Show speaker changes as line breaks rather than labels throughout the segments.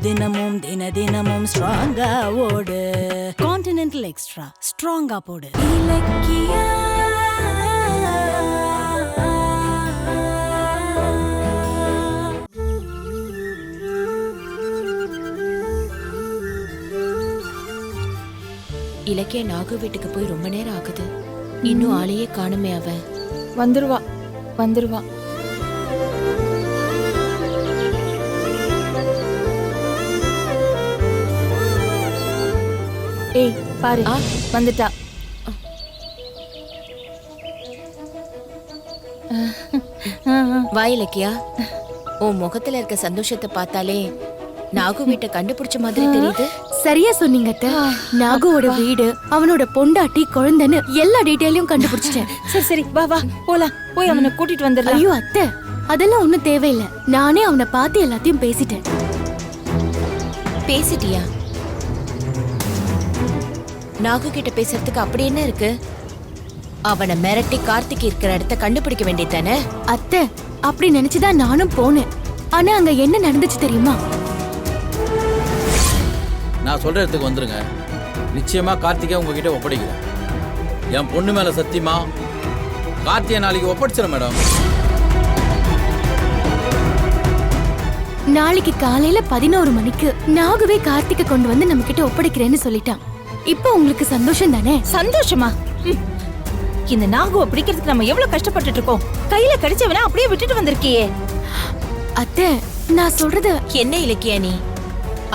தினமும் தினமும் ஸ்ட்ராங்கா ஓடு. கான்டினென்டல் எக்ஸ்ட்ரா ஸ்ட்ராங்கா போடு. இலக்கியா
இலக்கிய நாகு வீட்டுக்கு போய் ரொம்ப நேரம் ஆகுது. இன்னும் ஆளையே காணுமே. அவ
வந்துருவா வந்துருவா. ஏய் பாரு, வந்துட்டா.
வா இலக்கியா. உன் முகத்துல இருக்க சந்தோஷத்தை பார்த்தாலே நாகு வீட்டை கண்டுபிடிச்ச மாதிரி தெரியுது.
சரியா சொன்னீங்க அத்தை. நாகுவோட வீடு, அவனோட பொண்டாட்டி, குழந்தைன்னு எல்லா டீடைலையும் கண்டுபிடிச்சிட்டேன்.
சரி சரி வா வா போலாம். போய் அவனை கூட்டிட்டு வந்துடலாம்.
ஐயோ அத்தை, அதெல்லாம் ஒண்ணும் தேவையில்லை. நானே அவனை பார்த்து எல்லாத்தையும் பேசிட்டேன்.
பேசிட்டியா? நாகு கிட்ட பேசுறதுக்கு அப்படி என்ன இருக்கு? அவனை மிரட்டி கார்த்திக் இருக்கிற இடத்த கண்டுபிடிக்க வேண்டியதானே?
அத்தை, அப்படி நினைச்சுதான் நானும் போனேன். ஆனா அங்க என்ன நடந்துச்சு தெரியுமா?
நான் சொல்ற இடத்துக்கு வந்துருங்க. நிச்சயமா கார்த்திகை உங்ககிட்ட ஒப்படைக்கிறேன். என் பொண்ணு மேல சத்தியமா கார்த்திகை நாளைக்கு ஒப்படைச்சிடும் மேடம்.
நாளைக்கு காலையில 11 மணிக்கு நாகுவே கார்த்திகை கொண்டு வந்து நம்ம கிட்ட ஒப்படைக்கிறேன்னு சொல்லிட்டான். இப்போ உங்களுக்கு சந்தோஷம் தானே?
சந்தோஷமா? இந்த நாகுவை பிடிக்கிறதுக்கு நம்ம எவ்வளவு கஷ்டப்பட்டுட்டு இருக்கோம். கையில கிடைச்சவனா அப்படியே விட்டுட்டு வந்திருக்கியே.
அத்தை, நான் சொல்றது
என்ன இலக்கியா நீ?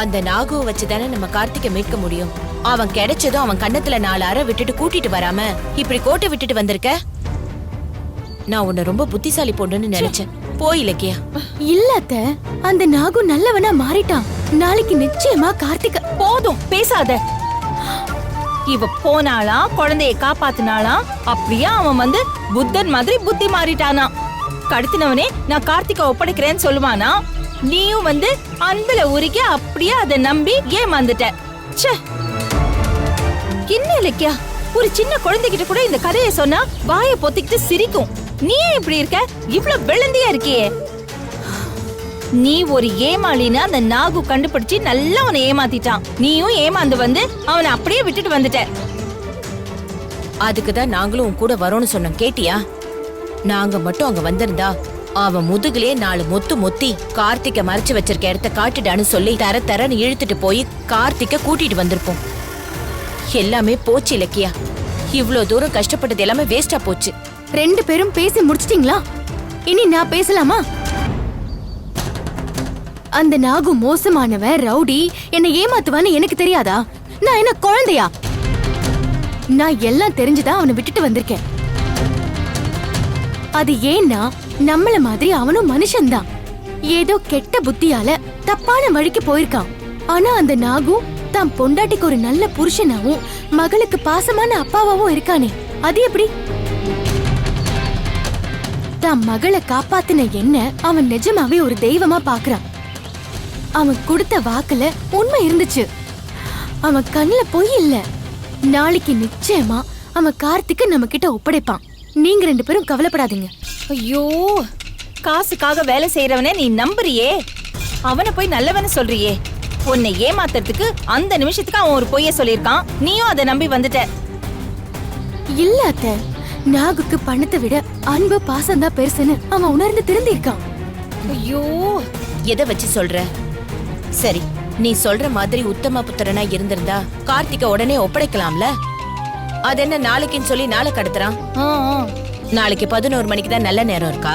அந்த நாகுவை வச்சுதானே நம்ம கார்த்திகை மீட்க முடியும். அவன் கிடைச்சதும் அவன் கண்ணத்துல 4 அறை விட்டுட்டு கூட்டிட்டு வராம இப்படி கோட்டை விட்டுட்டு வந்திருக்க. நான் உன்னை ரொம்ப புத்திசாலி பொண்ணுன்னு நினைச்சேன். போய் இலக்கியா.
இல்ல அத்தை, அந்த நாகு நல்லவனா மாறிட்டான். நாளைக்கு நிச்சயமா கார்த்திகை.
போதும் பேசாத. இவ போனாளா, குழந்தைய காப்பாத்தினாளா, அப்படியே அவன் வந்து புத்தன் மாதிரி புத்தி மாறிட்டானா. கடத்தினவனே நான் கார்த்திகை ஒப்படைக்கிறேன்னு சொல்லுவானா? நீயும் வந்து அன்புல உருக்கி அப்படியே அதை நம்பி ஏமாந்துட்ட. என்ன இலக்கியா, ஒரு சின்ன குழந்தைகிட்ட கூட இந்த கதையை சொன்னா வாயை பொத்திக்கிட்டு சிரிக்கும். நீ இப்படி இருக்க? இவ்வளவு வெள்ளந்தியா இருக்கியே. நீ ஒரு ஏமாளினா அந்த நாகு கண்டுபிடிச்சு நல்லா அவனை ஏமாத்திட்டான். நீயும் ஏமாந்து வந்து அவனை அப்படியே விட்டுட்டு வந்துட்ட.
அதுக்குதான் நாங்களும் உன் கூட வரோம்னு சொன்னோம். கேட்டியா? நாங்க மட்டும் அங்க வந்திருந்தா அவன் முதுகுலே 4 மொத்து மொத்தி கார்த்திகை மறைச்சு வச்சிருக்க இடத்த காட்டுடான்னு சொல்லி தரன்னு இழுத்துட்டு போய் கார்த்திகை கூட்டிட்டு வந்திருப்போம். எல்லாமே போச்சு இலக்கியா. இவ்ளோ தூரம் கஷ்டப்பட்டது எல்லாமே வேஸ்டா போச்சு.
2 பேரும் பேசி முடிச்சிட்டீங்களா? இனி நான் பேசலாமா? அந்த நாகு மோசமானவன், ரவுடி, என்னை ஏமாத்துவான்னு எனக்கு தெரியாதா? நான் என்ன குழந்தையா? நான் எல்லாம் தெரிஞ்சுதான் அவனை விட்டுட்டு வந்திருக்கேன். அது ஏன்னா நம்மள மாதிரி அவனும் மனுஷன்தான். ஏதோ கெட்ட புத்தியால தப்பான வழிக்கு போயிருக்கான். ஆனா அந்த நாகு தான் பொண்டாட்டிக்கு ஒரு நல்ல புருஷனாவும் மகளுக்கு பாசமான அப்பாவாவும் இருக்கானே, அது எப்படி? தான் மகளை காப்பாத்தின என்ன அவன் நிஜமாவே ஒரு தெய்வமா பாக்குறான். அவன் கொடுத்த வாக்குல உண்மை இருந்துச்சு. அவன் கண்ணுல பொய் இல்ல. நாளைக்கு நிச்சயமா அவன் கார்த்திகை நம்ம கிட்ட ஒப்படைப்பான். நீங்க 2 பேரும் கவலைப்படாதீங்க.
ஐயோ, காசுக்காக வேலை செய்யறவனே நீ நம்புறியே. அவனை போய் நல்லவன்னு சொல்றியே. உன்னை ஏமாத்துறதுக்கு அந்த நிமிஷத்துக்கு அவன் ஒரு பொய்ய சொல்லியிருக்கான். நீயும் அதை நம்பி வந்துட்ட.
இல்ல அத்தை, நாகுக்கு பணத்தை விட அன்பு பாசம் தான் பெருசுன்னு அவன் உணர்ந்து திருந்திருக்கான்.
ஐயோ,
எதை வச்சு சொல்ற? சரி, நீ சொல்ற மாதிரி உத்தம புத்திரனா இருந்திருந்தா கார்த்திகை உடனே ஒப்படைக்கலாம்ல. அது என்ன நாளைக்குன்னு சொல்லி நாளை கடத்துறான்? நாளைக்கு 11 மணிக்கு தான் நல்ல நேரம் இருக்கா?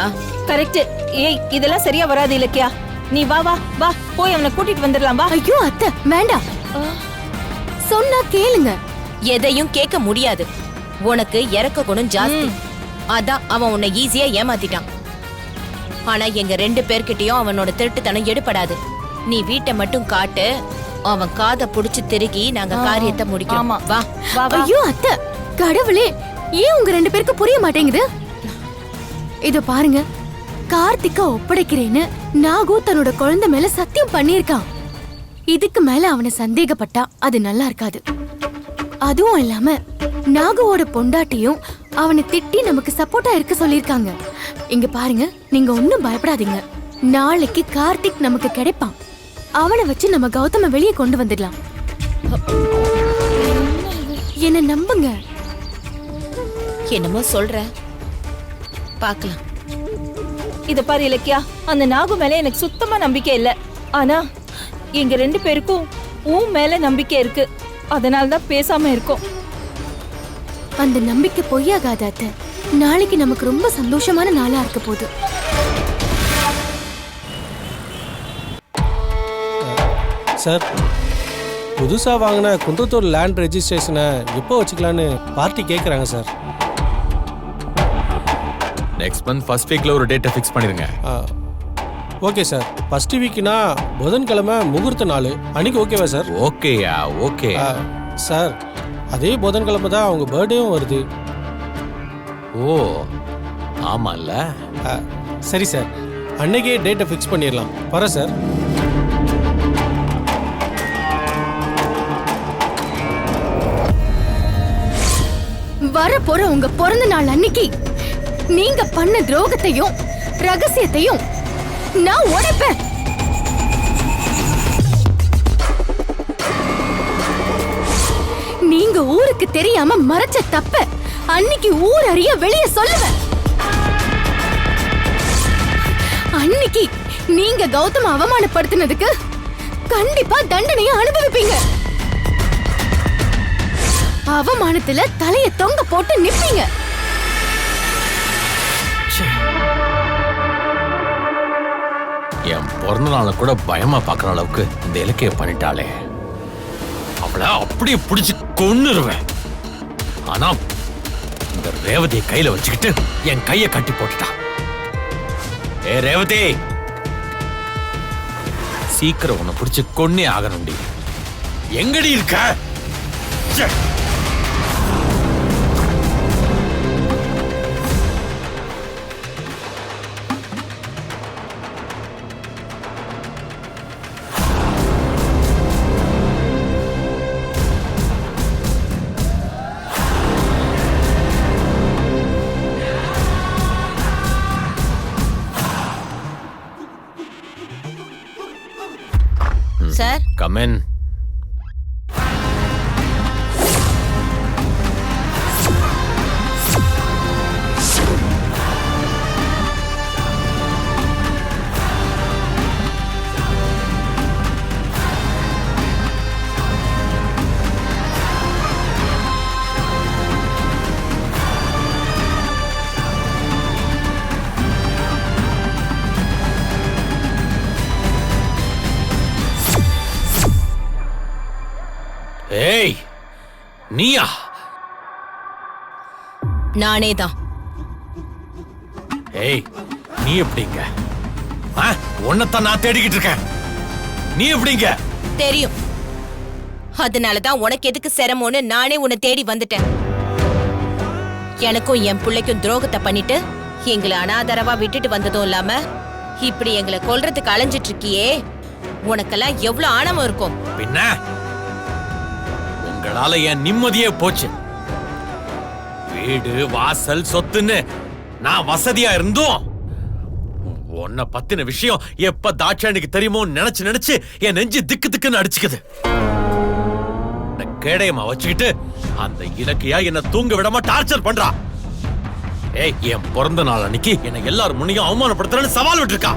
கரெக்ட். ஏய், இதெல்லாம் சரியா வராது இலக்கியா. நீ வா வா வா, போய் அவனை கூட்டிட்டு வந்துடலாம். வா.
ஐயோ அத்தை, வேண்டாம். சொன்னா கேளுங்க.
எதையும் கேட்க முடியாது. உனக்கு இறக்க குணம் ஜாஸ்தி. அதான் அவன் உன்னை ஈஸியா ஏமாத்திட்டான். ஆனா எங்க 2 பேர்கிட்டயும் அவனோட திருட்டுத்தனம் எடுபடாது. நீ வீட்டை மட்டும் காட்டு, அவன் காதை புடிச்சு திருகி நாங்க காரியத்தை முடிக்கிறோம். வா.
ஐயோ அத்தை, கடவுளே, ஏன் உங்க 2 பேருக்கு புரிய மாட்டேங்குது? இதோ பாருங்க, கார்த்திகை ஒப்படைக்கிறேன்னு நாகு தன்னோட குழந்தை மேல சத்தியம் பண்ணிருக்கான். இதுக்கு மேல அவனை சந்தேகப்பட்டா அது நல்லா இருக்காது. அதுவும் இல்லாம நாகுவோட பொண்டாட்டியும் அவனை திட்டி நமக்கு சப்போர்ட்டா இருக்க சொல்லிருக்காங்க. இங்க பாருங்க, நீங்க ஒண்ணும் பயப்படாதீங்க. நாளைக்கு கார்த்திக் நமக்கு கிடைப்பான். அவனை வச்சு நம்ம கௌதம வெளியே கொண்டு வந்துடலாம். என்ன நம்புங்க.
என்னமோ சொல்ற, பாக்கலாம்.
இத பாரு இலக்கியா, அந்த நாகு மேல எனக்கு சுத்தமா நம்பிக்கை இல்ல. ஆனா எங்க 2 பேருக்கும் உன் மேல நம்பிக்கை இருக்கு. அதனாலதான் பேசாம இருக்கோம்.
அந்த நம்பிக்கை பொய்யாகாத அத்தை. நாளைக்கு நமக்கு ரொம்ப சந்தோஷமான நாளா இருக்க போகுது.
சார், புதுசா வாங்கின குன்றத்தூர் லேண்ட் ரெஜிஸ்ட்ரேஷனை எப்போ வச்சுக்கலான்னு பார்ட்டி கேட்குறாங்க சார்.
நெக்ஸ்ட் மந்த் ஃபர்ஸ்ட் வீக்ல ஒரு டேட்டை ஃபிக்ஸ் பண்ணிருங்க.
Okay sir. ஃபர்ஸ்ட் வீக்னா புதன்கிழமை முகூர்த்த நாள், அன்னைக்கு ஓகேவா சார்?
ஓகேயா? ஓகே
சார், அதே புதன்கிழமை தான் அவங்க பர்த்டேவும் வருது.
ஓ ஆமால்ல.
சரி சார், அன்னைக்கே டேட்டை ஃபிக்ஸ் பண்ணிடலாம். வரேன் சார்.
வர போற உங்க பிறந்த நாள் அன்னைக்கு நீங்க பண்ண துரோகத்தையும் ரகசியத்தையும் நான் உடைப்பேன். நீங்க ஊருக்கு தெரியாம மறைச்ச தப்ப அன்னைக்கு ஊர் அறிய வெளிய சொல்லுவேன். அன்னைக்கு நீங்க கௌதம அவமானப்படுத்தினதுக்கு கண்டிப்பா தண்டனையை அனுபவிப்பீங்க. அவமானத்துல தலைய தொங்க போட்டு நிப்பீங்க.
என் பிறந்த நாளை கூட பயமா பாக்குற அளவுக்கு இந்த இலக்கைய பண்ணிட்டாளே, அவளை அப்படியே பிடிச்சு கொன்னுருவேன். ஆனா இந்த ரேவதியை கையில வச்சுக்கிட்டு என் கைய கட்டி போட்டுட்டா. ஏ ரேவதி, சீக்கிரம் உன்னை பிடிச்சு கொன்னே ஆகணும்டி. எங்கடி இருக்க?
Sir,
Come in. ஏய், நீயா?
நானே தான்.
ஏய், நீ எப்படிங்க? உன்னைத்தான் நான் தேடிக்கிட்டு இருக்கேன். நீ எப்படிங்க?
தெரியும். அதனாலதான் உனக்கு எதுக்கு சிரமம்னு நானே உன்னை தேடி வந்துட்டேன். எனக்கும் என் பிள்ளைக்கும் துரோகத்தை பண்ணிட்டு எங்களை அனாதரவா விட்டுட்டு வந்ததும் இல்லாம இப்படி எங்களை கொல்றதுக்கு அலைஞ்சிட்டு இருக்கியே, உனக்கெல்லாம் எவ்வளவு ஆணவம் இருக்கும்.
பின்ன உங்களால என் நிம்மதியே போச்சு. வீடு வாசல் சொத்துன்னு நான் வசதியா இருந்தோம், உன்னை பத்தின விஷயம் எப்ப தாட்சாண்டிக்கு தெரியுமோ நினைச்சு நினைச்சு என் நெஞ்சு திக்கு திக்குன்னு அடிச்சுக்குது. கேடயமா வச்சுக்கிட்டு அந்த இலக்கியா என்ன தூங்க விடாம டார்ச்சர் பண்றா. ஏய், என் பிறந்த நாள் அன்னைக்கு என்ன எல்லாரும் முன்னையும் அவமானப்படுத்துறேன்னு சவால் விட்டுருக்கா.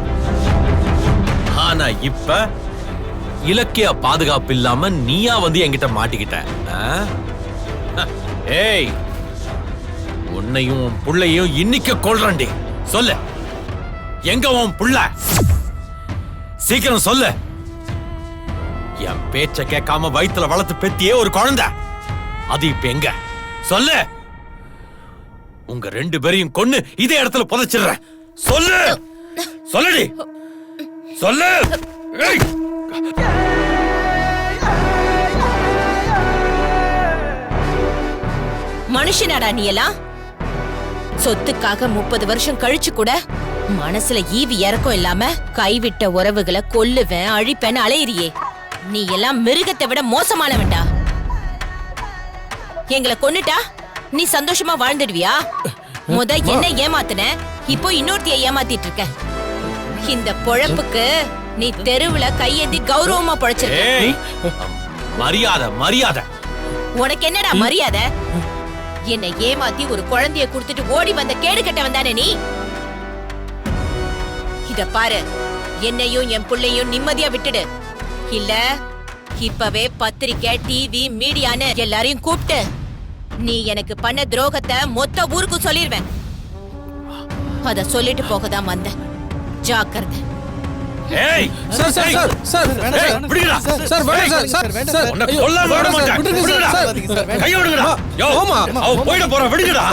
ஆனா இப்ப இலக்கிய பாதுகாப்பு இல்லாம நீயா வந்து என்கிட்ட மாட்டிக்கிட்ட. ஏய், உன்னையும் புள்ளையும் இன்னைக்கு கொல்றேன்டி. சொல்லு, எங்க உன் புள்ள? சீக்கிரம் சொல்லு. என் பேச்ச கேட்காம வயித்துல வளர்த்து பெத்தியே ஒரு குழந்தை, அது இப்ப எங்க? சொல்லு. உங்க 2 பேரையும் கொன்னு இதே இடத்துல புதைச்சிடுறேன். சொல்லு, சொல்லுடி, சொல்லு. ஏய்,
மனுஷனாடா நீ எல்லாம்? சொத்துக்காக 30 வருஷம் கழிச்சு கூட மனசுல ஈவி இறக்கம் இல்லாம கைவிட்ட உறவுகளை கொல்லுவேன் அழிப்பேன்னு அலையிறியே, நீ எல்லாம் மிருகத்தை விட மோசமானவன்டா. எங்களை கொன்னுட்டா நீ சந்தோஷமா வாழ்ந்துடுவியா? என்ன ஏமாத்துன, இப்போ இன்னொருத்திய ஏமாத்திட்டு இருக்க. இந்த பொழப்புக்கு நீ தெருவுல கையேந்தி கௌரவமா படைச்சிருக்க.
ஏய், மரியாதை மரியாதை.
உனக்கு என்னடா மரியாதை? என்னை ஏமாத்தி ஒரு குழந்தைய குடுத்துட்டு ஓடி வந்த கேடு கட்ட வந்தானே நீ. இத பாரு, என்னையும் என் புள்ளையும் நிம்மதியா விட்டுடு. இல்ல இப்பவே பத்திரிக்கை, டிவி, மீடியான்னு எல்லாரையும் கூப்பிட்டு நீ எனக்கு பண்ண துரோகத்தை மொத்த ஊருக்கு சொல்லிருவேன். அத சொல்லிட்டு போகதான் வந்தேன். ஜாக்கிரதை.
ஏய்,
சார் சார் சார் சார்
ஏய், விடுடா.
சார் வேண்டாம் சார் சார் சார்
உன்னை கொல்லாம விட மாட்டேன். விடுடா. கைய விடுங்கடா. யோ,
ஆமா.
அவ போயிட போறா, விடுங்கடா.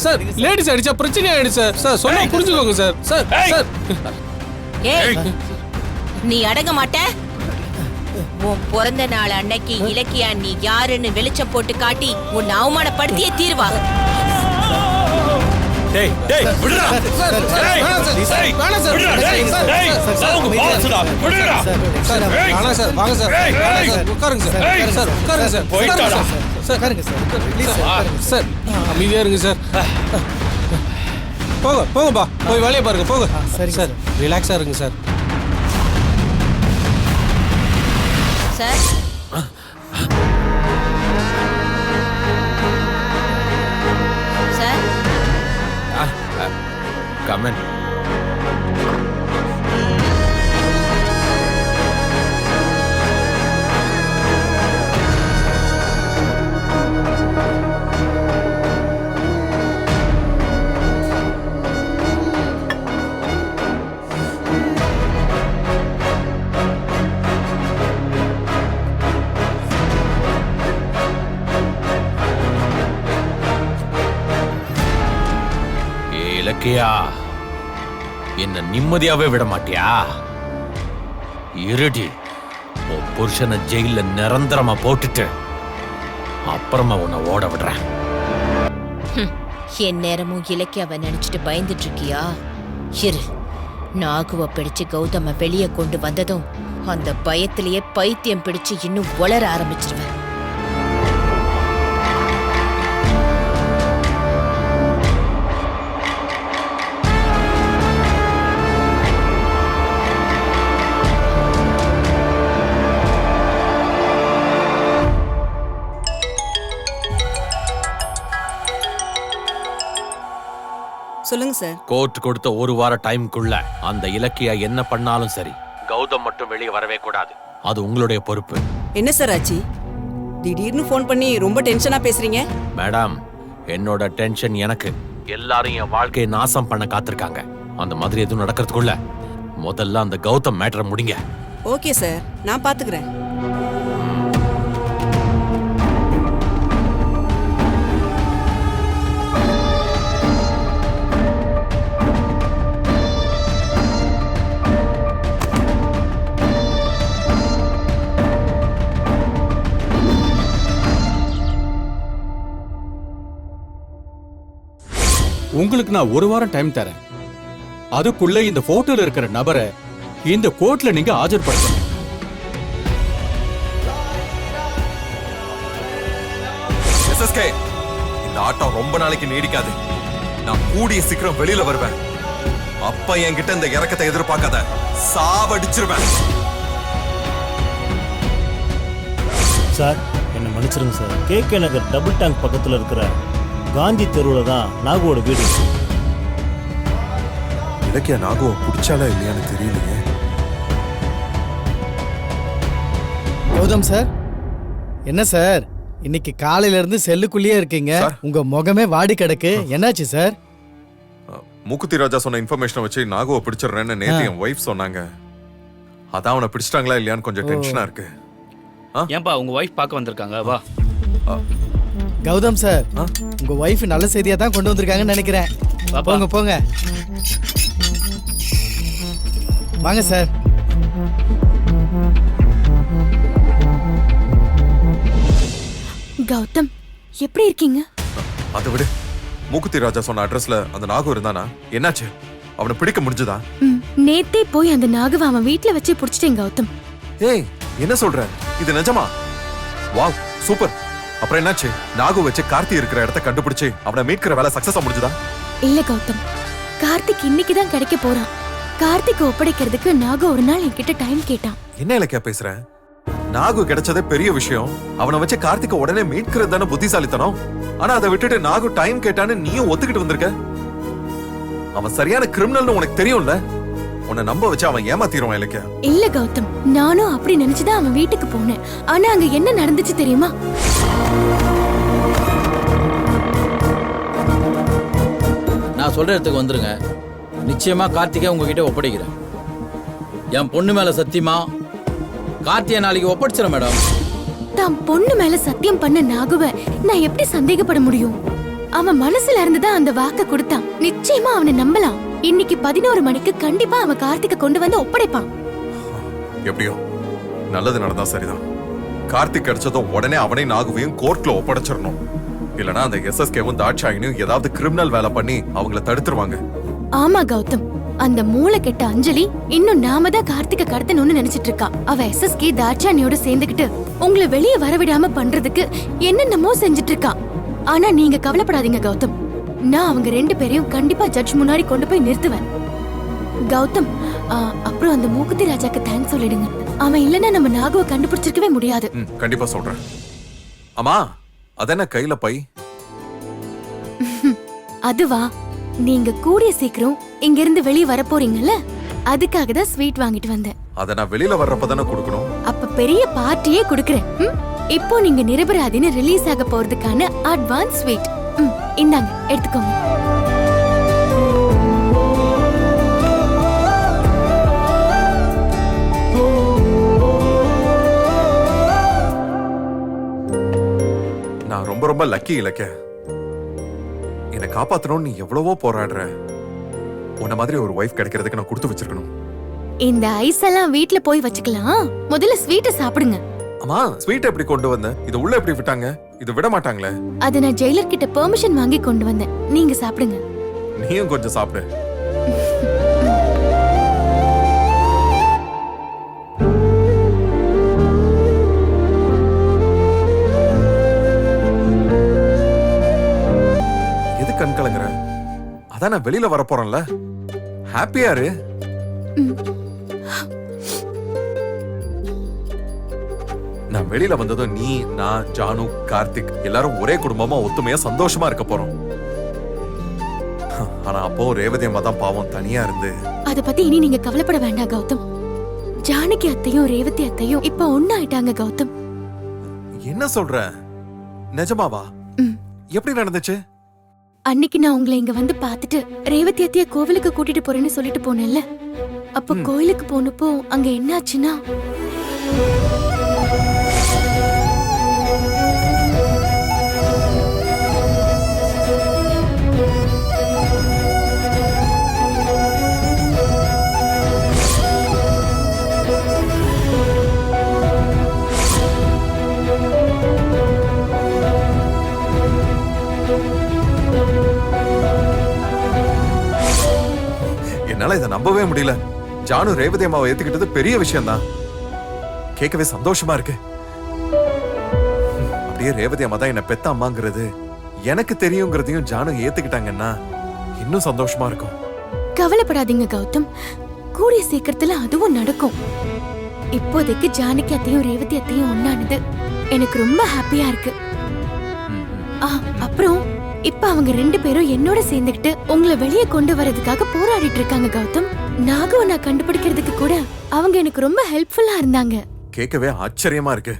சார் லேடிஸ் அடிச்சா பிரச்சனை ஆயிடுச்சு சார். சார் சொன்னா புரிஞ்சுக்கோங்க சார். சார்
ஏய்.
சார்
ஏய், நீ அடங்க மாட்ட. உன் பிறந்த நாள் அன்னைக்கு இலக்கியா நீ யாருன்னு வெளிச்சம் போட்டு காட்டி உன்னை அவமானப்படுத்தியே தீர்வா.
டேய், டேய், விடுடா. டேய்,
வேணாம் சார்.
டேய்,
வேணாம் சார்.
விடுடா, டேய், டேய், நான் உங்க பாஸ்டா. விடுடா.
சார்
ஏய்.
வேணாம் சார். வாங்க சார்.
ஏய்,
வேணாம்
ஏய்.
சார். உட்காருங்க சார்.
ஏய்.
சார் உட்காருங்க சார்.
போயிட்டாடா.
சார் உட்காருங்க சார். சார் அமைதியா இருங்க சார். போங்க போங்கப்பா, போய் வேலையை பாருங்க போங்க. சரி சார், ரிலாக்ஸா இருங்க sir.
Sir sir
Come in. Ilakkiya, என்ன நிம்மதியாவே விட மாட்டியா? இருடி, உன் புருஷனை ஜெயில நிரந்தரமா போட்டுட்டு அப்புறமா உன்னை ஓட விடுறேன்.
என் நேரமும் இலக்கியாவை நினைச்சிட்டு பயந்துட்டு இருக்கியா? இரு, நாகுவ பிடிச்சு கௌதம வெளியே கொண்டு வந்ததும் அந்த பயத்திலேயே பைத்தியம் பிடிச்சு இன்னும் வளர ஆரம்பிச்சிருவேன்.
சொல்லுங்க சார்.
கோர்ட் கொடுத்த ஒரு வார டைம்க்குள்ள அந்த இலக்கியா என்ன பண்ணாலும் சரி, கௌதம் மட்டும் வெளியே வரவே கூடாது. அது உங்களுடைய பொறுப்பு.
என்ன சார் ஆச்சு? திடீர்னு ஃபோன் பண்ணி ரொம்ப டென்ஷனா பேசுறீங்க.
மேடம், என்னோட டென்ஷன் எனக்கு. எல்லாரும் என் வாழ்க்கையை நாசம் பண்ண காத்திருக்காங்க. அந்த மாதிரி எதுவும் நடக்கிறதுக்குள்ள முதல்ல அந்த கௌதம் மேட்டரை முடிங்க.
ஓகே சார், நான் பாத்துக்கிறேன்.
உங்களுக்கு நான் ஒரு வாரம் டைம் தரேன். அதுக்குள்ள இந்த போட்டோல இருக்கிற நபரை இந்த கோர்ட்ல நீங்க ஆஜர்படுத்தணும்.
SSK, இந்த ஆட்டம் ரொம்ப நாளைக்கு நீடிக்காது. நான் கூடிய சீக்கிரம் வெளியில வருவேன். அப்ப என்கிட்ட இந்த இறக்கத்தை எதிர்பார்க்காத, சாவடிச்சிருவேன்.
சார், என்ன மன்னிச்சிருங்க சார். KK நகர் டபுள் டேங்க் பக்கத்துல இருக்கிற காந்தி தெருவுல தான் நாகுவோட வீடு.
இலக்கிய நாகுவை பிடிச்சாலா இல்லையான்னு தெரியலையே.
கௌதம் சார், என்ன சார் இன்னைக்கு காலையில இருந்து செல்லுக்குள்ளேயே இருக்கீங்க? உங்க முகமே வாடி கிடக்கு. என்னாச்சு சார்?
மூக்குத்தி ராஜா சொன்ன இன்ஃபர்மேஷனை வச்சு நாகுவை பிடிச்சிடுறேன்னு நேத்து என் ஒய்ஃப் சொன்னாங்க. அதான் அவனை பிடிச்சிட்டாங்களா இல்லையான்னு கொஞ்சம் டென்ஷனா இருக்கு.
ஏன்பா உங்க வைஃப் பார்க்க வந்திருக்காங்க? வா.
கௌதம் சார், உங்க ஒய்ஃப் நல்ல செய்தியா தான் கொண்டு வந்திருக்காங்கன்னு நினைக்கிறேன். போங்க போங்க, வாங்க சார்.
கௌதம், எப்படி இருக்கீங்க?
அதை விடு, மூக்குத்தி ராஜா சொன்ன அட்ரஸ்ல அந்த நாகு இருந்தானா? என்னாச்சு? அவனை பிடிக்க முடிஞ்சதா?
நேத்தே போய் அந்த நாகுவை அவன் வீட்டுல வச்சு புடிச்சிட்டேன் கௌதம்.
ஏய், என்ன சொல்ற? இது நிஜமா? Wow, super. அப்புறம் என்னாச்சு? நாகு வச்சு கார்த்தி இருக்கிற இடத்த கண்டுபிடிச்சு அவனை மீட்கிற வேலை சக்சஸா முடிஞ்சதா?
இல்ல கௌதம், கார்த்திக் இன்னைக்கு தான் கிடைக்க போறான். கார்த்திக் ஒப்படைக்கிறதுக்கு நாகு ஒரு நாள் என்கிட்ட டைம் கேட்டான்.
என்ன இலக்கியா பேசுற? நாகு கிடைச்சதே பெரிய விஷயம். அவனை வச்சு கார்த்திகை உடனே மீட்கிறது தானே புத்திசாலித்தனம். ஆனா அதை விட்டுட்டு நாகு டைம் கேட்டான்னு நீயும் ஒத்துக்கிட்டு வந்திருக்க. அவன் சரியான கிரிமினல்னு உனக்கு தெரியும்ல. உன்னை நம்ப வச்சு அவன் ஏமாத்திடுவான் இலக்கியா.
இல்ல கௌதம், நானும் அப்படி நினைச்சுதான் அவன் வீட்டுக்கு போனேன். ஆனா அங்க என்ன நடந்துச்சு தெரியுமா?
நான் சொல்ற இடத்துக்கு வந்துருங்க. நிச்சயமா கார்த்திகை உங்ககிட்ட ஒப்படைக்கிறேன். என் பொண்ணு மேல சத்தியமா கார்த்திகை நாளைக்கு ஒப்படைச்சிடும் மேடம்.
தான் பொண்ணு மேல சத்தியம் பண்ண நாகுவ நான் எப்படி சந்தேகப்பட முடியும்? அவன் மனசுல இருந்துதான் அந்த வாக்க கொடுத்தான். நிச்சயமா அவனை நம்பலாம். இன்னைக்கு 11 மணிக்கு கண்டிப்பா அவன் கார்த்திகை கொண்டு வந்து ஒப்படைப்பான்.
எப்படியோ நல்லது நடந்தா சரிதான். கார்த்திக் கிடைச்சதும் உடனே அவனை நாகுவையும் கோர்ட்ல ஒப்படைச்சிடணும். இல்லனா அந்த எஸ்எஸ்கேவும் தாட்சாயினியும் ஏதாவது கிரிமினல் வேலை பண்ணி அவங்கள தடுத்துருவாங்க.
ஆமா கௌதம், அந்த மூளை கெட்ட அஞ்சலி இன்னும் நாம தான் கார்த்திகை கடத்தணும்னு நினைச்சிட்டு இருக்கா. அவ எஸ்எஸ்கே தாட்சாயினியோட சேர்ந்துகிட்டு உங்களை வெளியே வரவிடாம பண்றதுக்கு என்னென்னமோ செஞ்சிட்டு இருக்கா. ஆனா நீங்க கவலைப்படாதீங்க கௌதம், நான் அவங்க 2 பேரையும் கண்டிப்பா ஜட்ஜ் முன்னாடி கொண்டு போய் நிறுத்துவேன். கௌதம், அப்புறம் அந்த மூக்குத்தி ராஜாக்கு தேங்க்ஸ் சொல்லிடுங்க. அவன் இல்லன்னா நம்ம நாகுவை கண்டுபிடிச்சிருக்கவே முடியாது.
கண்டிப்பா சொல்றேன். அம்மா, அதென்ன கையில பை?
அதுவா, நீங்க கூடிய சீக்கிரம் இங்க இருந்து வெளியே வர போறீங்கல்ல, அதுக்காக தான் ஸ்வீட் வாங்கிட்டு வந்தேன்.
அத நான் வெளியில வர்றப்பதானே கொடுக்கணும்.
அப்ப பெரிய பார்ட்டியே கொடுக்கறேன். இப்போ நீங்க நிரபராதின்னு ரிலீஸ் ஆக போறதுக்கான அட்வான்ஸ் ஸ்வீட். இந்தாங்க, எடுத்துக்கோங்க.
நான் ரொம்ப ரொம்ப லக்கி இலக்க. என்னை காப்பாத்தணும் நீ எவ்வளவோ போராடுற. உன்ன மாதிரி ஒரு வைஃப் கிடைக்கிறதுக்கு நான் கொடுத்து வச்சிருக்கணும்.
இந்த ஐஸ் எல்லாம் வீட்ல போய் வச்சுக்கலாம். முதல்ல ஸ்வீட்டை சாப்பிடுங்க.
அம்மா, ஸ்வீட் எப்படி கொண்டு வந்த? இது உள்ள எப்படி விட்டாங்க? இது விட மாட்டாங்களே.
அது நான் ஜெயிலர் கிட்ட பெர்மிஷன் வாங்கி கொண்டு வந்தேன். நீங்க சாப்பிடுங்க.
நீயும் கொஞ்சம் சாப்பிடு. எது கண் கலங்குற? அதான் நான் வெளியில வர போறேன்ல. ஹாப்பியா இரு. நான் வெளியில வந்ததும் நீ, நான், ஜானு, கார்த்திக் எல்லாரும் ஒரே குடும்பமா ஒத்துமையா சந்தோஷமா இருக்க போறோம். ஆனா அப்போ ரேவதி அம்மா தான் பாவம் தனியா இருந்து.
அத பத்தி இனி நீங்க கவலைப்பட வேண்டாம் கௌதம். ஜானகி அத்தையும் ரேவதி அத்தையும் இப்ப ஒண்ணாயிட்டாங்க கௌதம்.
என்ன சொல்ற? நிஜமாவா? எப்படி நடந்துச்சு?
அன்னைக்கு நான் உங்களை இங்க வந்து பாத்துட்டு ரேவதி அத்தைய கோவிலுக்கு கூட்டிட்டு போறேன்னு சொல்லிட்டு போனேன்ல, அப்ப கோயிலுக்கு போனப்போ அங்க என்னாச்சுன்னா,
என்னால இதை நம்பவே முடியல. ஜானு ரேவதி அம்மாவை ஏத்துக்கிட்டது பெரிய விஷயம் தான். கேட்கவே சந்தோஷமா இருக்கு. அப்படியே ரேவதி அம்மா தான் என்ன பெத்த அம்மாங்கிறது எனக்கு தெரியுங்கிறதையும் ஜானு ஏத்துக்கிட்டாங்கன்னா இன்னும் சந்தோஷமா இருக்கும்.
கவலைப்படாதீங்க கௌதம், கூடிய சீக்கிரத்துல அதுவும் நடக்கும். இப்போதைக்கு ஜானகி அத்தையும் ரேவதி அத்தையும் ஒண்ணானது எனக்கு ரொம்ப ஹாப்பியா இருக்கு. அப்புறம் இப்ப அவங்க 2 பேரும் என்னோட சேர்ந்துகிட்டு உங்களை வெளியே கொண்டு வரதுக்காக போராடிட்டு இருக்காங்க கௌதம். நாகுவை நான் கண்டுபிடிக்கிறதுக்கு கூட அவங்க எனக்கு ரொம்ப ஹெல்ப்ஃபுல்லா இருந்தாங்க.
கேட்கவே ஆச்சரியமா இருக்கு.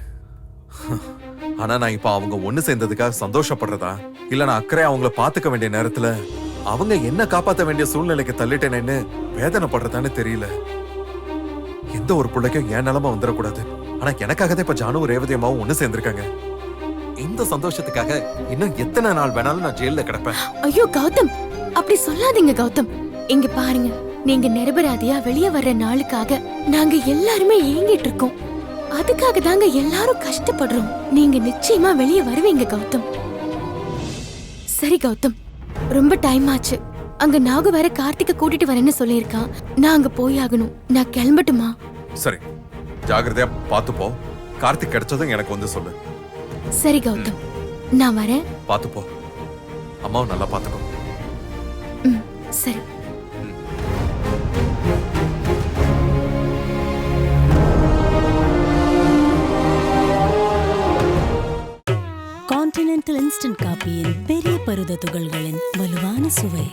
ஆனா நான் இப்ப அவங்க ஒண்ணு சேர்ந்ததுக்காக சந்தோஷப்படுறதா, இல்ல நான் அக்கறை அவங்கள பாத்துக்க வேண்டிய நேரத்துல அவங்க என்ன காப்பாத்த வேண்டிய சூழ்நிலைக்கு தள்ளிட்டேனேன்னு வேதனைப்படுறதான்னு தெரியல. எந்த ஒரு பிள்ளைக்கும் என் நிலைமை வந்துடக்கூடாது. ஆனா எனக்காக தான் இப்ப ஜானு ரேவதி அம்மாவும் ஒண்ணு சேர்ந்திருக்காங்க. இந்த சந்தோஷத்துக்காக இன்னும் எத்தனை நாள் வேணாலும் நான் ஜெயில கிடப்பேன்.
ஐயோ கௌதம், அப்படி சொல்லாதீங்க கௌதம். இங்க பாருங்க, நீங்க நிரபராதியா வெளியே வர்ற நாளுக்காக நாங்க எல்லாருமே ஏங்கிட்டு இருக்கோம். அதுக்காக தாங்க எல்லாரும் கஷ்டப்படுறோம். நீங்க நிச்சயமா வெளியே வருவீங்க கௌதம். சரி கௌதம், ரொம்ப டைம் ஆச்சு. அங்க நாகு வேற கார்த்திகை கூட்டிட்டு வரேன்னு சொல்லியிருக்கான். நான் அங்க போய் ஆகணும். நான் கிளம்பட்டுமா?
சரி, ஜாகிரதையா பாத்து போ. கார்த்திக் கிடைச்சதும் எனக்கு வந்து சொல்லு.
சரி கௌதம், நான் வரேன்.
பாத்து போ. அம்மாவும் நல்லா பாத்துக்கோ.
சரி.
இன்ஸ்டன்ட் காப்பியின் பெரிய பருத துகள்களின் வலுவான சுவை.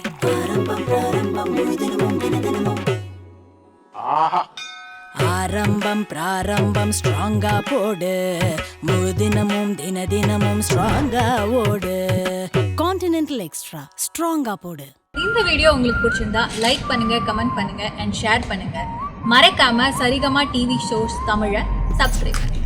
ஆரம்பம் பிராரம்பம் ஸ்ட்ராங்கா போடு, முழு தினமும் தினமும் ஸ்ட்ராங்கா ஓடு. கான்டினென்டல் எக்ஸ்ட்ரா ஸ்ட்ராங்கா போடு.
இந்த வீடியோ உங்களுக்கு பிடிச்சிருந்தா லைக் பண்ணுங்க, கமெண்ட் பண்ணுங்க அண்ட் ஷேர் பண்ணுங்க. மறக்காம சரிகமா டிவி ஷோஸ் தமிழை சப்ஸ்கிரைப் பண்ணுங்க.